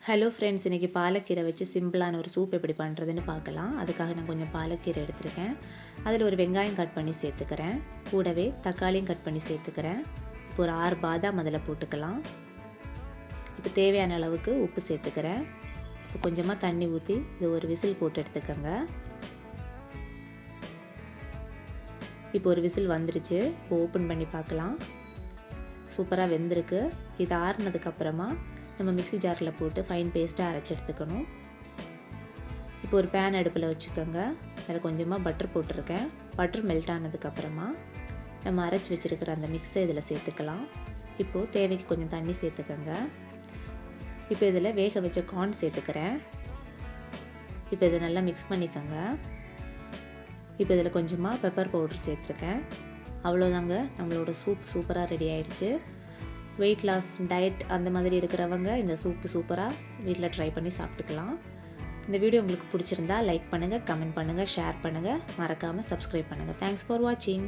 Hello friends, இன்றைக்கி பாலக்கீரை வச்சு சிம்பிளான ஒரு சூப் எப்படி பண்ணுறதுன்னு பார்க்கலாம். அதுக்காக நான் கொஞ்சம் பாலக்கீரை எடுத்துருக்கேன். அதில் ஒரு வெங்காயம் கட் பண்ணி சேர்த்துக்கிறேன். கூடவே தக்காளியும் கட் பண்ணி சேர்த்துக்கிறேன். இப்போ ஒரு 6 பாதாம் அதில் போட்டுக்கலாம். இப்போ தேவையான அளவுக்கு உப்பு சேர்த்துக்கிறேன். இப்போ கொஞ்சமாக தண்ணி ஊற்றி இது ஒரு விசில் போட்டு எடுத்துக்கோங்க. இப்போ ஒரு விசில் வந்துருச்சு. இப்போ ஓப்பன் பண்ணி பார்க்கலாம். சூப்பராக வெந்திருக்கு. இது ஆறுனதுக்கப்புறமா நம்ம மிக்ஸி ஜாரில் போட்டு ஃபைன் பேஸ்ட்டாக அரைச்சி எடுத்துக்கணும். இப்போ ஒரு பேன் அடுப்பில் வச்சுக்கோங்க. அதில் கொஞ்சமாக பட்டர் போட்டிருக்கேன். பட்டர் மெல்ட் ஆனதுக்கப்புறமா நம்ம அரைச்சி வச்சுருக்கிற அந்த மிக்ஸை இதில் சேர்த்துக்கலாம். இப்போது தேவைக்கு கொஞ்சம் தண்ணி சேர்த்துக்கோங்க. இப்போ இதில் வேக வச்ச கார்ன் சேர்த்துக்கிறேன். இப்போ இதை நல்லா மிக்ஸ் பண்ணிக்கோங்க. இப்போ இதில் கொஞ்சமாக பெப்பர் பவுடர் சேர்த்துருக்கேன். அவ்வளோதாங்க, நம்மளோட சூப் சூப்பராக ரெடி ஆயிடுச்சு. வெயிட் லாஸ் டயட் அந்த மாதிரி இருக்கிறவங்க இந்த சூப்பு சூப்பராக வீட்டில் ட்ரை பண்ணி சாப்பிட்டுக்கலாம். இந்த வீடியோ உங்களுக்கு பிடிச்சிருந்தா லைக் பண்ணுங்கள், கமெண்ட் பண்ணுங்கள், ஷேர் பண்ணுங்கள், மறக்காமல் சப்ஸ்கிரைப் பண்ணுங்கள். தேங்க்ஸ் ஃபார் வாட்சிங்.